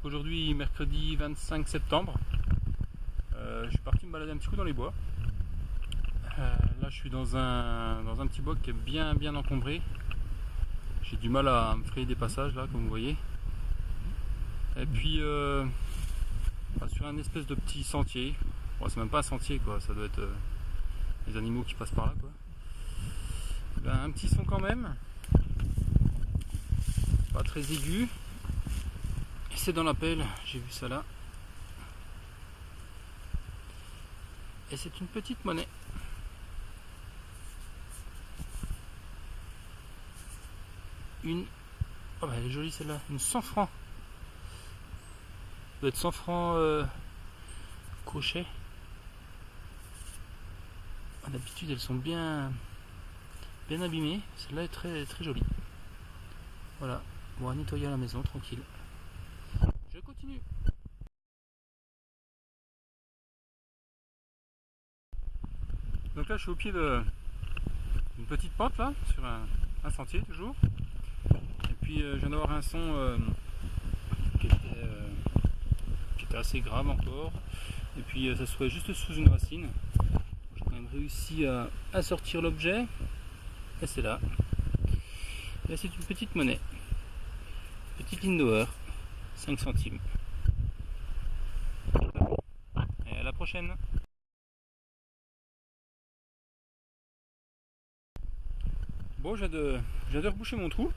aujourd'hui mercredi 25 septembre. Je suis parti me balader un petit coup dans les bois. Là je suis dans un petit bois qui est bien encombré. J'ai du mal à me frayer des passages là comme vous voyez. Et puis sur un espèce de petit sentier. Bon, c'est même pas un sentier quoi, ça doit être les animaux qui passent par là quoi. Ben, un petit son quand même. Pas très aigu. Et c'est dans la pelle, j'ai vu ça là. Et c'est une petite monnaie. Oh bah elle est jolie celle-là, une 100 francs. Ça doit être 100 francs crochet. D'habitude elles sont bien abîmées. Celle-là est très jolie. Voilà, on va nettoyer à la maison tranquille. Je continue. Donc là je suis au pied d'une petite pente là, sur un sentier toujours. Et puis je viens d'avoir un son qui était assez grave encore. Et puis ça se trouvait juste sous une racine. J'ai quand même réussi à sortir l'objet. Et c'est là. Et c'est une petite monnaie. Petite Lindauer, 5 centimes. Et à la prochaine. Bon, je viens de reboucher mon trou.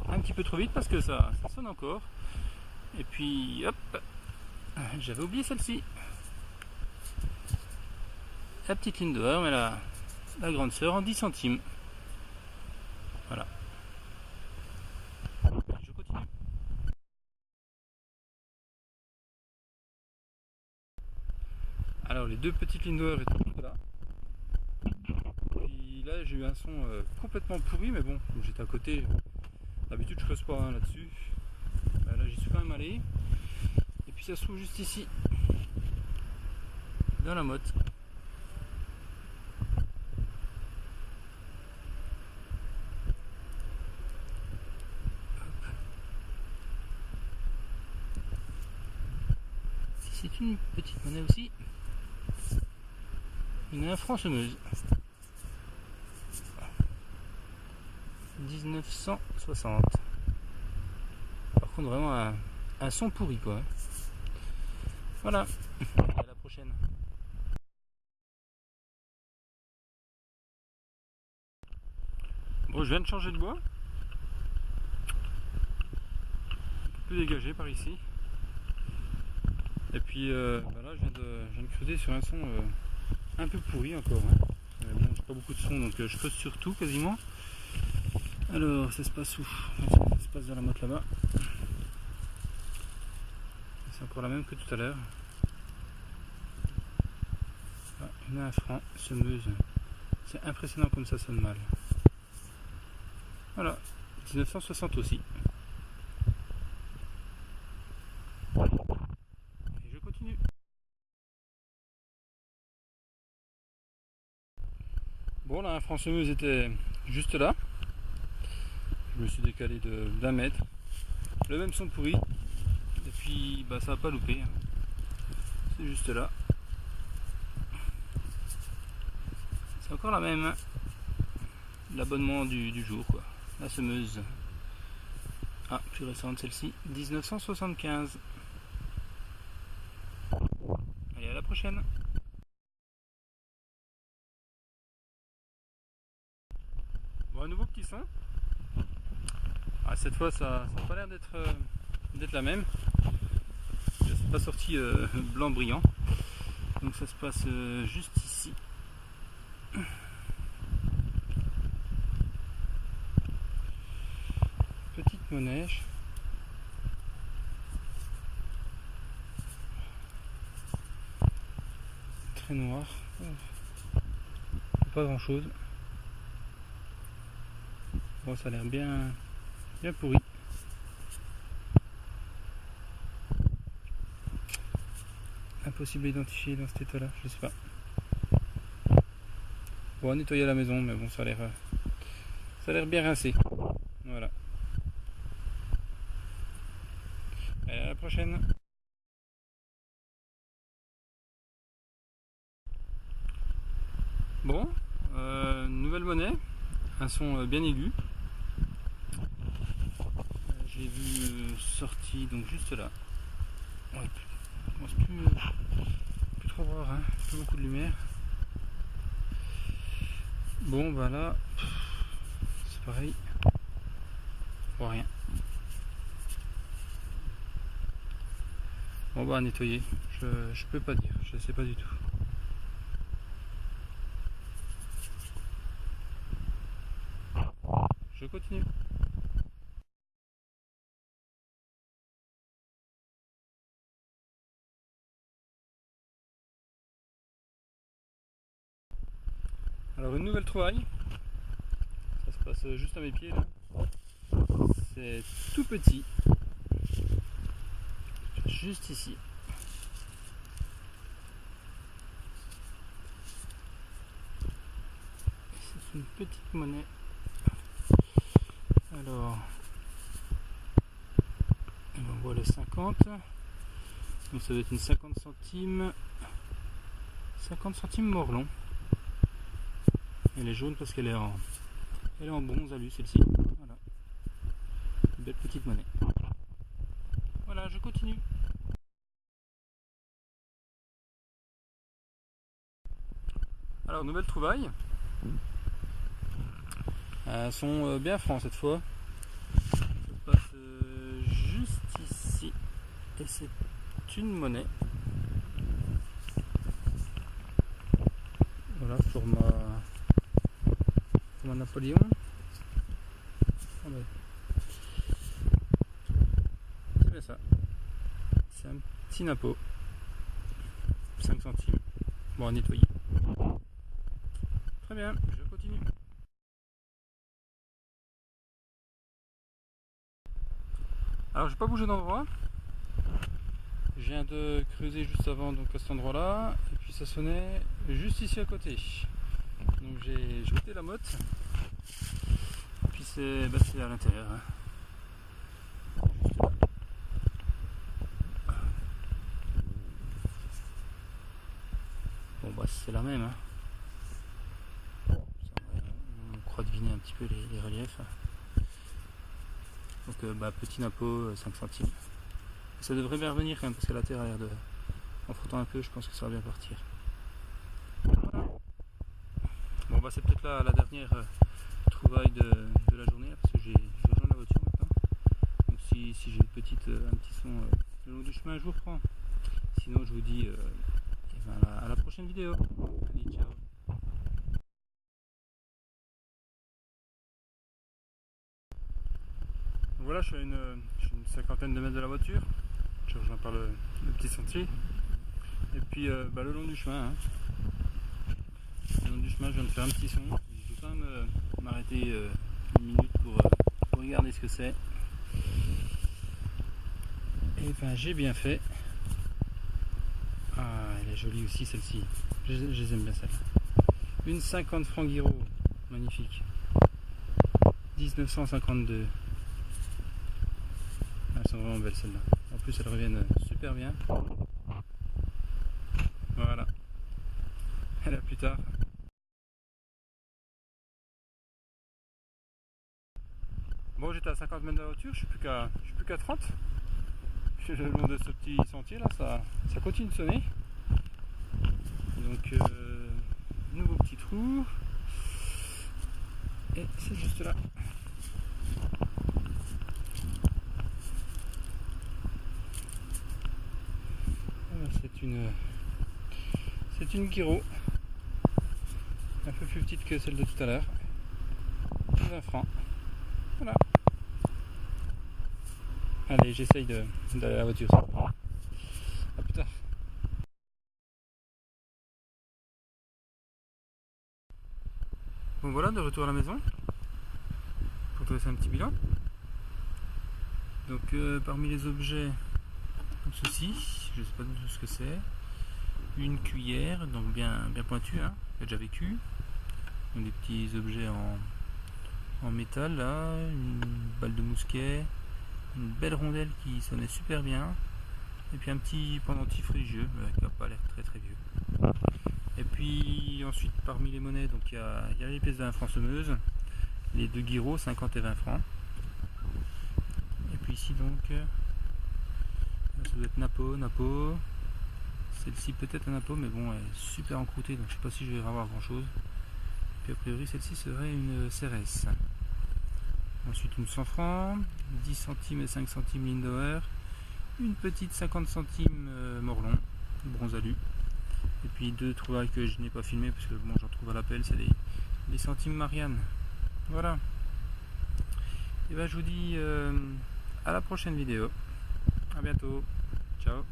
Un petit peu trop vite parce que ça sonne encore. Et puis hop, j'avais oublié celle-ci. La petite Lindauer, mais la grande sœur en 10 centimes. Voilà. Je continue. Alors les deux petites Lindauer étaient là. Puis là j'ai eu un son complètement pourri, mais bon, j'étais à côté. D'habitude je creuse pas là-dessus. Là j'y suis quand même allé. Et puis ça se trouve juste ici, dans la motte. C'est une petite monnaie aussi. Une 1 franc semeuse. 1960. Par contre vraiment un son pourri quoi. Voilà. À la prochaine. Bon, je viens de changer de bois. Un peu plus dégagé par ici. Et puis là je viens de creuser sur un son un peu pourri encore. Bon, j'ai pas beaucoup de son donc je creuse sur tout quasiment. Alors ça se passe où? Ça se passe dans la motte là-bas. C'est encore la même que tout à l'heure. Une 1 franc semeuse. C'est impressionnant comme ça sonne mal. Voilà, 1960 aussi. Et je continue. Bon, la 1 franc semeuse était juste là. Je me suis décalé d'1 mètre. Le même son pourri. Et puis bah, ça va pas louper. C'est juste là. C'est encore la même. L'abonnement du jour quoi. La semeuse. Ah, plus récente celle-ci. 1975. Allez, à la prochaine. Bon, un nouveau petit son. Ah, cette fois ça n'a pas l'air d'être la même. C'est pas sorti blanc brillant. Donc ça se passe juste ici. Petite monnaie. Très noir. Pas grand chose. Bon, ça a l'air bien pourri. Impossible à identifier dans cet état là, je sais pas. Bon, à nettoyer à la maison, mais bon, ça a l'air bien rincé. Voilà. Et à la Bon, nouvelle monnaie, un son bien aigu. J'ai vu sorti donc juste là. Ouais, bon, c'est plus trop voir, hein, plus beaucoup de lumière. Bon bah là, c'est pareil, on voit rien. Bon bah à nettoyer, je peux pas dire, je sais pas du tout. Je continue. Alors une nouvelle trouvaille, ça se passe juste à mes pieds là. C'est tout petit, juste ici. C'est une petite monnaie. Alors, on voit les 50. Donc ça va être une 50 centimes. 50 centimes Morlon. Elle est jaune parce qu'elle est en bronze alu celle-ci. Voilà. Une belle petite monnaie. Voilà, je continue. Alors, nouvelle trouvaille. Elles sont bien francs cette fois. Ça se passe juste ici. Et c'est une monnaie. Voilà, format Napoléon. Ah ouais. C'est bien ça. C'est un petit napo. 5 centimes. Bon, à nettoyer. Très bien, je continue. Alors, j'ai pas bougé d'endroit. Je viens de creuser juste avant, donc à cet endroit là, et puis ça sonnait juste ici à côté. Donc j'ai jeté la motte, et puis c'est à l'intérieur. Bon bah c'est la même. On croit deviner un petit peu les reliefs. Donc petit napo, 5 centimes. Ça devrait bien revenir quand même, parce que la terre a l'air de... En frottant un peu, je pense que ça va bien partir. Voilà. Bon bah c'est peut-être la dernière trouvaille de la journée, parce que j'ai rejoint la voiture maintenant. Donc si j'ai un petit son le long du chemin, je vous reprends. Sinon je vous dis à la prochaine vidéo. Allez, ciao. Donc voilà, je suis à une cinquantaine de mètres de la voiture. Je rejoins par le petit sentier. Et puis le long du chemin, hein. Le long du chemin, je viens de faire un petit son. Je vais quand même m'arrêter une minute pour regarder ce que c'est. Et ben j'ai bien fait. Ah, elle est jolie aussi celle-ci. Je les aime bien celle-là. Une 50 francs Guiraud, magnifique. 1952. Elles sont vraiment belles celles-là. En plus elles reviennent super bien. Voilà. Et là plus tard. Bon, j'étais à 50 mètres de la voiture, je suis plus qu'à 30. Le long de ce petit sentier là, ça continue de sonner. Donc nouveau petit trou. Et c'est juste là. C'est une Guiraud, un peu plus petite que celle de tout à l'heure, 20 francs. Voilà. Allez, j'essaye d'aller à la voiture. A plus tard. Bon voilà, de retour à la maison pour te laisser un petit bilan. Donc parmi les objets, comme ceci, je sais pas du tout ce que c'est. Une cuillère, donc bien pointue, hein, qui a déjà vécu. Donc des petits objets en métal là, une balle de mousquet, une belle rondelle qui sonnait super bien, et puis un petit pendentif religieux qui n'a pas l'air très vieux. Et puis puis ensuite parmi les monnaies, donc il y a les pièces de 1 franc semeuses, les 2 guirots 50 et 20 francs. Et puis ici donc ça doit être Napo. Celle-ci peut-être un Napo, mais bon elle est super encroûtée, donc je sais pas si je vais avoir grand chose. Puis a priori celle-ci serait une CRS. Ensuite une 100 francs, 10 centimes et 5 centimes Lindauer, une petite 50 centimes Morlon, bronze alu. Et puis 2 trouvailles que je n'ai pas filmé parce que bon j'en trouve à l'appel, c'est les centimes Marianne. Voilà. Et ben je vous dis à la prochaine vidéo. À bientôt. Ciao.